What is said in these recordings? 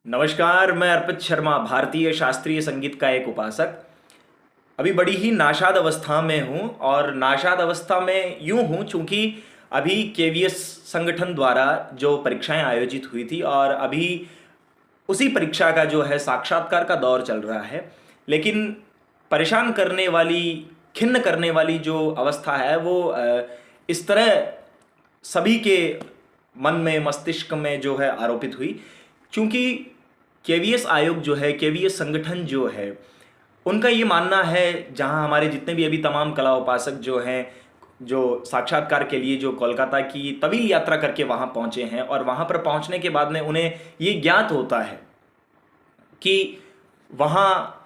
नमस्कार, मैं अर्पित शर्मा, भारतीय शास्त्रीय संगीत का एक उपासक। अभी बड़ी ही नाशाद अवस्था में हूँ और नाशाद अवस्था में यूँ हूँ चूँकि अभी केवीएस संगठन द्वारा जो परीक्षाएं आयोजित हुई थी और अभी उसी परीक्षा का जो है साक्षात्कार का दौर चल रहा है। लेकिन परेशान करने वाली, खिन्न करने वाली जो अवस्था है वो इस तरह सभी के मन में, मस्तिष्क में जो है आरोपित हुई, क्योंकि केवीएस आयोग जो है, केवीएस संगठन जो है, उनका ये मानना है, जहाँ हमारे जितने भी अभी तमाम कला उपासक जो हैं, जो साक्षात्कार के लिए जो कोलकाता की तवील यात्रा करके वहाँ पहुँचे हैं और वहाँ पर पहुँचने के बाद में उन्हें ये ज्ञात होता है कि वहाँ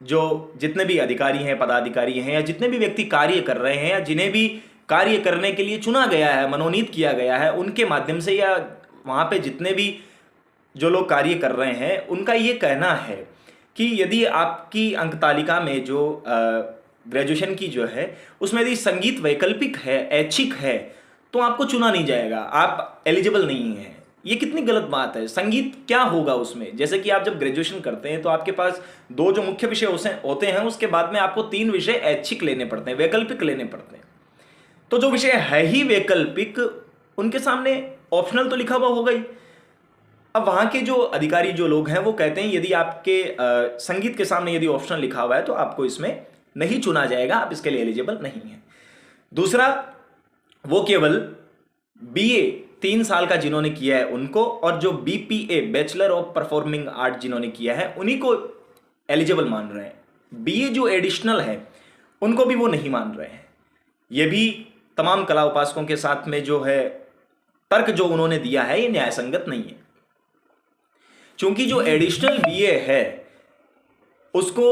जो जितने भी अधिकारी हैं, पदाधिकारी हैं, या जितने भी व्यक्ति कार्य कर रहे हैं, या जिन्हें भी कार्य करने के लिए चुना गया है, मनोनीत किया गया है, उनके माध्यम से, या वहाँ पे जितने भी जो लोग कार्य कर रहे हैं, उनका ये कहना है कि यदि आपकी अंक तालिका में जो ग्रेजुएशन की जो है उसमें यदि संगीत वैकल्पिक है, ऐच्छिक है, तो आपको चुना नहीं जाएगा, आप एलिजिबल नहीं हैं। ये कितनी गलत बात है। संगीत क्या होगा उसमें? जैसे कि आप जब ग्रेजुएशन करते हैं तो आपके पास दो जो मुख्य विषय होते हैं, उसके बाद में आपको तीन विषय ऐच्छिक लेने पड़ते हैं, वैकल्पिक लेने पड़ते हैं। तो जो विषय है ही वैकल्पिक, उनके सामने ऑप्शनल तो लिखा हुआ होगा ही। अब वहाँ के जो अधिकारी जो लोग हैं वो कहते हैं यदि आपके संगीत के सामने यदि ऑप्शनल लिखा हुआ है तो आपको इसमें नहीं चुना जाएगा, आप इसके लिए एलिजिबल नहीं हैं। दूसरा, वो केवल बीए 3 साल का जिन्होंने किया है उनको, और जो BPA bachelor of performing art जिन्होंने किया है उन्हीं को एलिजिबल मान रहे हैं। बीए जो एडिशनल है उनको भी वो नहीं मान रहे हैं। ये भी तमाम कला उपासकों के साथ में जो है तर्क जो उन्होंने दिया है ये न्यायसंगत नहीं है, क्योंकि जो एडिशनल बीए है उसको,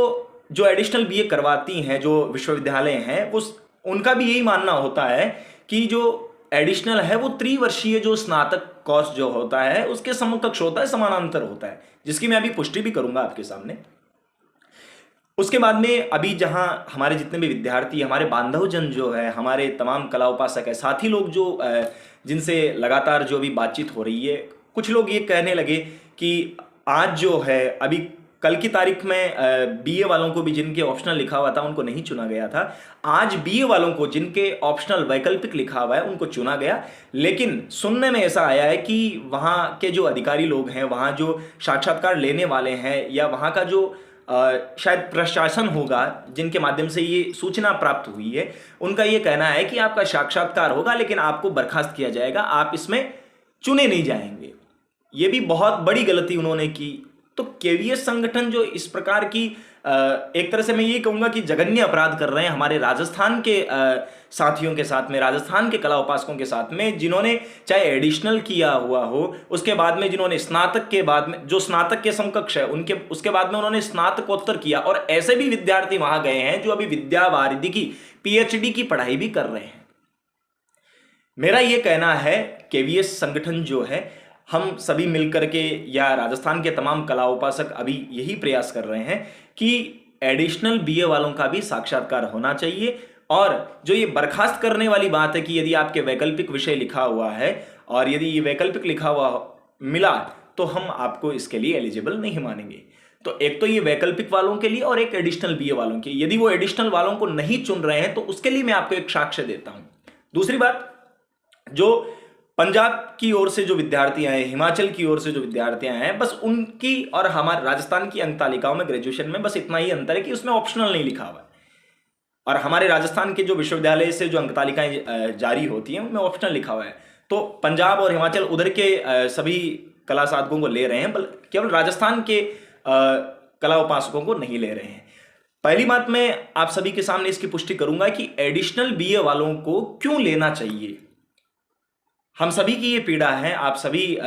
जो एडिशनल बीए करवाती हैं जो विश्वविद्यालय हैं, वो उनका भी यही मानना होता है कि जो एडिशनल है वो त्रिवर्षीय जो स्नातक कोर्स जो होता है उसके समकक्ष होता है, समानांतर होता है, जिसकी मैं अभी पुष्टि भी करूंगा आपके सामने। उसके बाद में अभी जहां हमारे जितने भी विद्यार्थी, हमारे बांधवजन जो है, हमारे तमाम कला उपासक है, साथी लोग जो जिनसे लगातार जो भी बातचीत हो रही है, कुछ लोग ये कहने लगे कि आज जो है, अभी कल की तारीख में बीए वालों को भी जिनके ऑप्शनल लिखा हुआ था उनको नहीं चुना गया था। आज बीए वालों को जिनके ऑप्शनल वैकल्पिक लिखा हुआ है उनको चुना गया। लेकिन सुनने में ऐसा आया है कि वहाँ के जो अधिकारी लोग हैं, वहाँ जो साक्षात्कार लेने वाले हैं, या वहाँ का जो शायद प्रशासन होगा जिनके माध्यम से ये सूचना प्राप्त हुई है, उनका ये कहना है कि आपका साक्षात्कार होगा लेकिन आपको बर्खास्त किया जाएगा, आप इसमें चुने नहीं जाएंगे। ये भी बहुत बड़ी गलती उन्होंने की। तो केवीएस संगठन जो इस प्रकार की एक तरह से मैं ये कहूँगा कि जघन्य अपराध कर रहे हैं हमारे राजस्थान के साथियों के साथ में, राजस्थान के कला उपासकों के साथ में, जिन्होंने चाहे एडिशनल किया हुआ हो, उसके बाद में जिन्होंने स्नातक के बाद में, जो स्नातक के समकक्ष है उनके, उसके बाद में उन्होंने स्नातकोत्तर किया, और ऐसे भी विद्यार्थी वहां गए हैं जो अभी विद्यावारिधि की पीएचडी की पढ़ाई भी कर रहे हैं। मेरा ये कहना है केवीएस संगठन जो है, हम सभी मिलकर के, या राजस्थान के तमाम कला उपासक अभी यही प्रयास कर रहे हैं कि एडिशनल बीए वालों का भी साक्षात्कार होना चाहिए। और जो ये बर्खास्त करने वाली बात है कि यदि आपके वैकल्पिक विषय लिखा हुआ है और यदि ये वैकल्पिक लिखा हुआ मिला तो हम आपको इसके लिए एलिजिबल नहीं मानेंगे। तो एक तो ये वैकल्पिक वालों के लिए और एक एडिशनल बीए वालों के, यदि वो एडिशनल वालों को नहीं चुन रहे हैं तो उसके लिए मैं आपको एक साक्ष्य देता हूं। दूसरी बात, जो पंजाब की ओर से जो विद्यार्थी आए, हिमाचल की ओर से जो विद्यार्थी आए हैं, बस उनकी और हमारे राजस्थान की अंक तालिकाओं में ग्रेजुएशन में बस इतना ही अंतर है कि उसमें ऑप्शनल नहीं लिखा हुआ है, और हमारे राजस्थान के जो विश्वविद्यालय से जो अंक तालिकाएं जारी होती हैं उनमें ऑप्शनल लिखा हुआ है। तो पंजाब और हिमाचल उधर के सभी कला साधकों को ले रहे हैं, केवल राजस्थान के कला उपासकों को नहीं ले रहे हैं। पहली बात, मैं आप सभी के सामने इसकी पुष्टि करूंगा कि एडिशनल बीए वालों को क्यों लेना चाहिए। हम सभी की ये पीड़ा है। आप सभी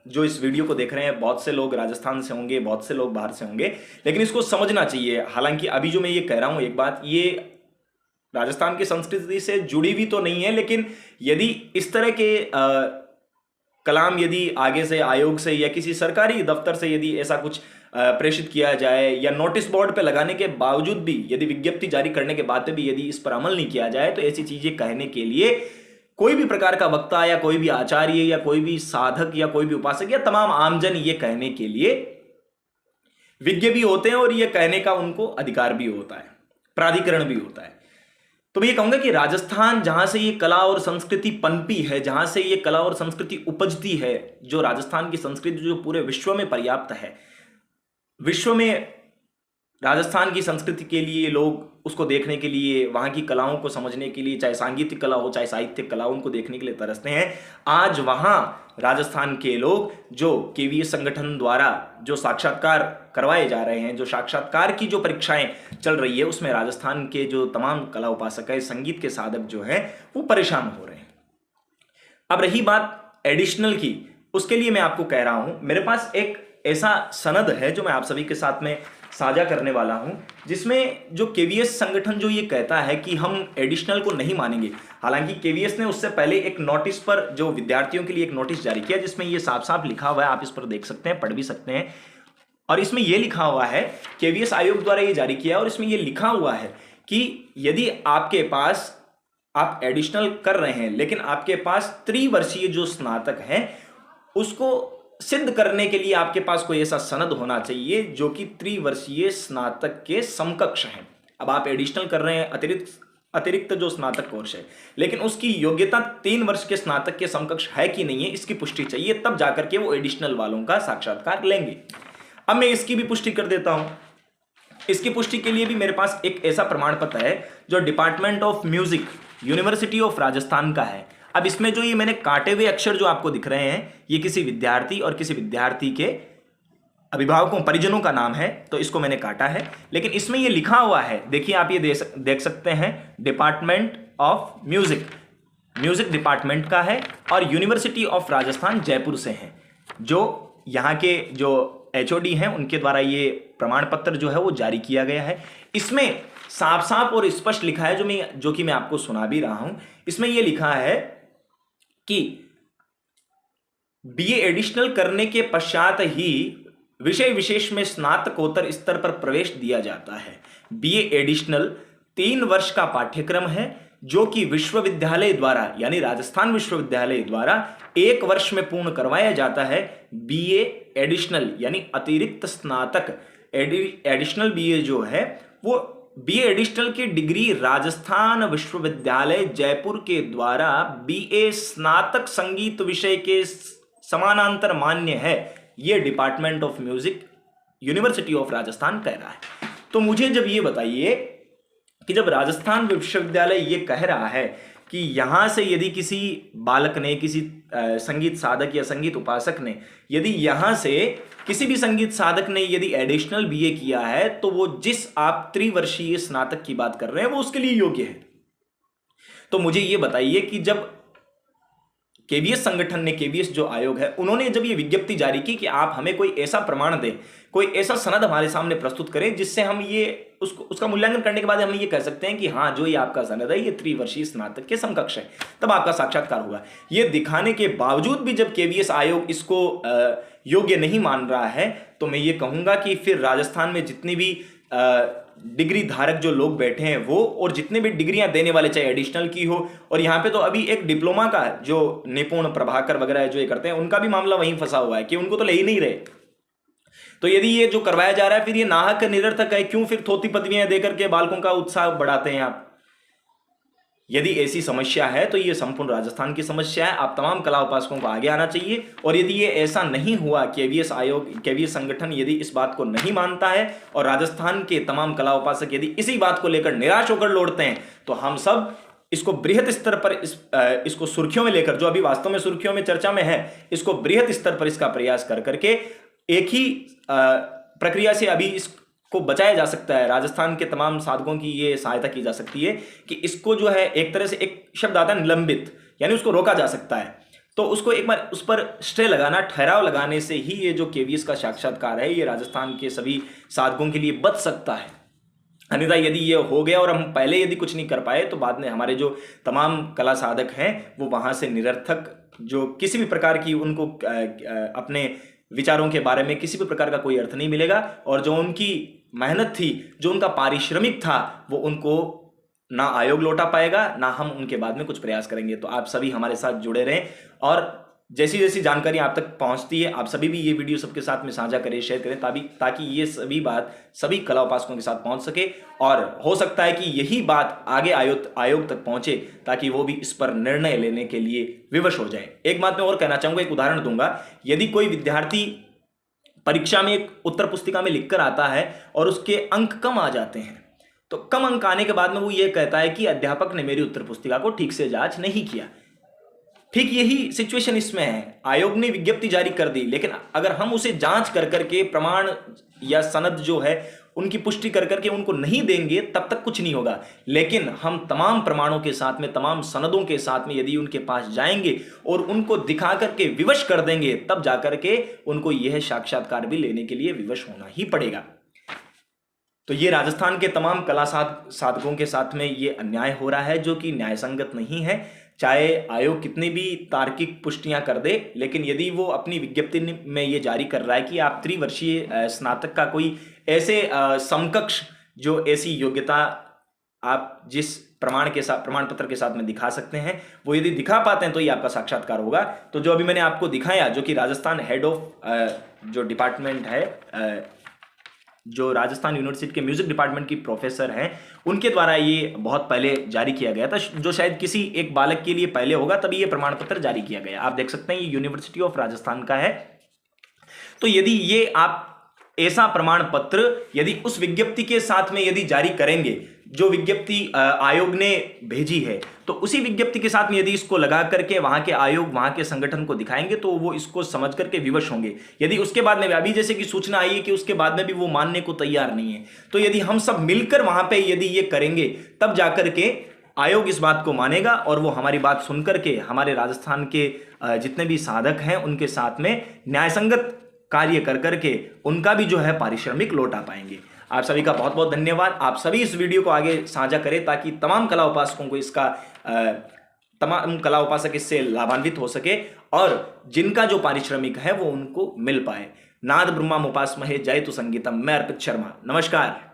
जो इस वीडियो को देख रहे हैं, बहुत से लोग राजस्थान से होंगे, बहुत से लोग बाहर से होंगे, लेकिन इसको समझना चाहिए। हालांकि अभी जो मैं ये कह रहा हूं, एक बात, ये राजस्थान की संस्कृति से जुड़ी हुई तो नहीं है, लेकिन यदि इस तरह के कलाम यदि आगे से आयोग से या किसी सरकारी दफ्तर से यदि ऐसा कुछ प्रेषित किया जाए, या नोटिस बोर्ड पे लगाने के बावजूद भी, यदि विज्ञप्ति जारी करने के बाद भी यदि इस पर अमल नहीं किया जाए, तो ऐसी चीजें कहने के लिए कोई भी प्रकार का वक्ता या कोई भी आचार्य या कोई भी साधक या कोई भी उपासक या तमाम आमजन ये कहने के लिए विज्ञ भी होते हैं और ये कहने का उनको अधिकार भी होता है, प्राधिकरण भी होता है। तो मैं ये कहूंगा कि राजस्थान जहां से ये कला और संस्कृति पनपी है, जहां से ये कला और संस्कृति उपजती है, जो राजस्थान की संस्कृति जो पूरे विश्व में पर्याप्त है, विश्व में राजस्थान की संस्कृति के लिए लोग उसको देखने के लिए, वहाँ की कलाओं को समझने के लिए, चाहे सांगीतिक कला हो चाहे साहित्यिक कला हो, उनको देखने के लिए तरसते हैं। आज वहाँ राजस्थान के लोग जो केवीएस संगठन द्वारा जो साक्षात्कार करवाए जा रहे हैं, जो साक्षात्कार की जो परीक्षाएं चल रही है, उसमें राजस्थान के जो तमाम कला उपासक है, संगीत के साधक जो हैं, वो परेशान हो रहे हैं। अब रही बात एडिशनल की, उसके लिए मैं आपको कह रहा हूँ, मेरे पास एक ऐसा सनद है जो मैं आप सभी के साथ में साझा करने वाला हूं, जिसमें जो केवीएस संगठन जो ये कहता है कि हम एडिशनल को नहीं मानेंगे। हालांकि केवीएस ने उससे पहले एक नोटिस पर, जो विद्यार्थियों के लिए एक नोटिस जारी किया, जिसमें ये साफ साफ लिखा हुआ है, आप इस पर देख सकते हैं, पढ़ भी सकते हैं। और इसमें यह लिखा हुआ है, केवीएस आयोग द्वारा ये जारी किया, और इसमें यह लिखा हुआ है कि यदि आपके पास, आप एडिशनल कर रहे हैं लेकिन आपके पास त्रिवर्षीय जो स्नातक है उसको सिद्ध करने के लिए आपके पास कोई ऐसा सनद होना चाहिए जो कि त्रिवर्षीय स्नातक के समकक्ष है। अब आप एडिशनल कर रहे हैं, अतिरिक्त जो स्नातक कोर्स है, लेकिन उसकी योग्यता 3 वर्ष के स्नातक के समकक्ष है कि नहीं है, इसकी पुष्टि चाहिए, तब जाकर के वो एडिशनल वालों का साक्षात्कार लेंगे। अब मैं इसकी भी पुष्टि कर देता हूं। इसकी पुष्टि के लिए भी मेरे पास एक ऐसा प्रमाण पत्र है जो department of music, university of Rajasthan का है। अब इसमें जो ये मैंने काटे हुए अक्षर जो आपको दिख रहे हैं, ये किसी विद्यार्थी और किसी विद्यार्थी के अभिभावकों, परिजनों का नाम है, तो इसको मैंने काटा है। लेकिन इसमें ये लिखा हुआ है, देखिए आप ये देख सकते हैं, department of music, music department का है, और यूनिवर्सिटी ऑफ राजस्थान जयपुर से है। जो यहाँ के जो एचओडी हैं उनके द्वारा ये प्रमाण पत्र जो है वो जारी किया गया है। इसमें साफ साफ और स्पष्ट लिखा है, जो कि मैं आपको सुना भी रहा हूं। इसमें यह लिखा है कि बीए एडिशनल करने के पश्चात ही विषय विशेष में स्नातकोत्तर स्तर पर प्रवेश दिया जाता है। बीए एडिशनल 3 वर्ष का पाठ्यक्रम है जो कि विश्वविद्यालय द्वारा, यानी राजस्थान विश्वविद्यालय द्वारा 1 वर्ष में पूर्ण करवाया जाता है। बीए एडिशनल यानी अतिरिक्त स्नातक, एडिशनल बीए जो है वो बीए एडिशनल की डिग्री राजस्थान विश्वविद्यालय जयपुर के द्वारा बीए स्नातक संगीत विषय के समानांतर मान्य है। यह department of music, university of Rajasthan कह रहा है। तो मुझे जब ये बताइए कि जब राजस्थान विश्वविद्यालय ये कह रहा है कि यहां से यदि किसी बालक ने, किसी संगीत साधक या संगीत उपासक ने, यदि यहां से किसी भी संगीत साधक ने यदि एडिशनल बीए किया है, तो वो जिस आप त्रिवर्षीय स्नातक की बात कर रहे हैं वो उसके लिए योग्य है। तो मुझे ये बताइए कि जब केवीएस संगठन ने, केवीएस जो आयोग है, उन्होंने जब ये विज्ञप्ति जारी की कि आप हमें कोई ऐसा प्रमाण दें, कोई ऐसा सनद हमारे सामने प्रस्तुत करें जिससे हम ये उसका मूल्यांकन करने के बाद हम ये कह सकते हैं कि हाँ, जो ये आपका सनद है ये त्रिवर्षीय स्नातक के समकक्ष है, तब आपका साक्षात्कार होगा। ये दिखाने के बावजूद भी जब केवीएस आयोग इसको योग्य नहीं मान रहा है, तो मैं ये कहूंगा कि फिर राजस्थान में जितनी भी डिग्री धारक जो लोग बैठे हैं वो, और जितने भी डिग्रियां देने वाले, चाहे एडिशनल की हो, और यहाँ पे तो अभी एक डिप्लोमा का जो निपुण प्रभाकर वगैरह जो ये करते हैं, उनका भी मामला वहीं फंसा हुआ है कि उनको तो ले ही नहीं रहे। तो यदि ये जो करवाया जा रहा है फिर ये नाहक निरर्थक है, क्यों फिर थोती पदवियां देकर के बालकों का उत्साह बढ़ाते हैं आप? यदि ऐसी समस्या है तो ये संपूर्ण राजस्थान की समस्या है। आप तमाम कला उपासकों को आगे आना चाहिए, और यदि ये ऐसा नहीं हुआ, केवीएस आयोग, केवीएस संगठन यदि इस बात को नहीं मानता है और राजस्थान के तमाम कला उपासक यदि इसी बात को लेकर निराश होकर लौटते हैं, तो हम सब इसको बृहत स्तर पर इसको सुर्खियों में लेकर, जो अभी वास्तव में सुर्खियों में चर्चा में है, इसको बृहत स्तर पर इसका प्रयास कर करके एक ही प्रक्रिया से अभी को बचाया जा सकता है। राजस्थान के तमाम साधकों की ये सहायता की जा सकती है कि इसको जो है, एक तरह से एक शब्द आता है निलंबित, यानी उसको रोका जा सकता है। तो उसको एक बार उस पर स्टे लगाना, ठहराव लगाने से ही ये जो केवीएस का साक्षात्कार है ये राजस्थान के सभी साधकों के लिए बच सकता है। अन्यथा यदि ये हो गया और हम पहले यदि कुछ नहीं कर पाए, तो बाद में हमारे जो तमाम कला साधक हैं वो वहाँ से निरर्थक, जो किसी भी प्रकार की उनको अपने विचारों के बारे में किसी भी प्रकार का कोई अर्थ नहीं मिलेगा, और जो उनकी मेहनत थी, जो उनका पारिश्रमिक था, वो उनको ना आयोग लौटा पाएगा, ना हम उनके बाद में कुछ प्रयास करेंगे। तो आप सभी हमारे साथ जुड़े रहें और जैसी जैसी जानकारी आप तक पहुंचती है, आप सभी भी ये वीडियो सबके साथ में साझा करें, शेयर करें, ताकि ये सभी बात सभी कला उपासकों के साथ पहुंच सके। और हो सकता है कि यही बात आगे आयोग तक पहुंचे, ताकि वो भी इस पर निर्णय लेने के लिए विवश हो जाए। एक बात मैं और कहना चाहूंगा, एक उदाहरण दूंगा। यदि कोई विद्यार्थी परीक्षा में एक उत्तर पुस्तिका में लिखकर आता है और उसके अंक कम आ जाते हैं, तो कम अंक आने के बाद में वो ये कहता है कि अध्यापक ने मेरी उत्तर पुस्तिका को ठीक से जांच नहीं किया। ठीक यही सिचुएशन इसमें है। आयोग ने विज्ञप्ति जारी कर दी, लेकिन अगर हम उसे जांच कर करके प्रमाण या सनद जो है उनकी पुष्टि कर करके उनको नहीं देंगे, तब तक कुछ नहीं होगा। लेकिन हम तमाम प्रमाणों के साथ में, तमाम सनदों के साथ में यदि उनके पास जाएंगे और उनको दिखा करके विवश कर देंगे, तब जाकर के उनको यह साक्षात्कार भी लेने के लिए विवश होना ही पड़ेगा। तो ये राजस्थान के तमाम कला साधकों के साथ में ये अन्याय हो रहा है, जो कि न्यायसंगत नहीं है। चाहे आयोग कितनी भी तार्किक पुष्टियां कर दे, लेकिन यदि वो अपनी विज्ञप्ति में ये जारी कर रहा है कि आप त्रिवर्षीय स्नातक का कोई ऐसे समकक्ष जो ऐसी योग्यता आप जिस प्रमाण पत्र के साथ में दिखा सकते हैं, वो यदि दिखा पाते हैं तो ये आपका साक्षात्कार होगा। तो जो अभी मैंने आपको दिखाया, जो कि राजस्थान हेड ऑफ जो डिपार्टमेंट है, जो राजस्थान यूनिवर्सिटी के म्यूजिक डिपार्टमेंट की प्रोफेसर हैं, उनके द्वारा ये बहुत पहले जारी किया गया था, जो शायद किसी एक बालक के लिए पहले होगा, तभी ये प्रमाण पत्र जारी किया गया। आप देख सकते हैं ये यूनिवर्सिटी ऑफ राजस्थान का है। तो यदि ये आप ऐसा प्रमाण पत्र यदि उस विज्ञप्ति के साथ में यदि जारी करेंगे, जो विज्ञप्ति आयोग ने भेजी है, तो उसी विज्ञप्ति के साथ में यदि इसको लगा करके वहां के आयोग, वहां के संगठन को दिखाएंगे, तो वो इसको समझ करके विवश होंगे। यदि उसके बाद में अभी जैसे कि सूचना आई है कि उसके बाद में भी वो मानने को तैयार नहीं है, तो यदि हम सब मिलकर वहां पे यदि ये करेंगे, तब जाकर के आयोग इस बात को मानेगा और वो हमारी बात सुनकर के हमारे राजस्थान के जितने भी साधक हैं उनके साथ में न्यायसंगत कार्य कर करके उनका भी जो है पारिश्रमिक लौटा पाएंगे। आप सभी का बहुत बहुत धन्यवाद। आप सभी इस वीडियो को आगे साझा करें, ताकि तमाम कला उपासकों को तमाम कला उपासक इससे लाभान्वित हो सके और जिनका जो पारिश्रमिक है वो उनको मिल पाए। नाद ब्रह्मा उपासमहे जयतु संगीतम। मैं अर्पित शर्मा, नमस्कार।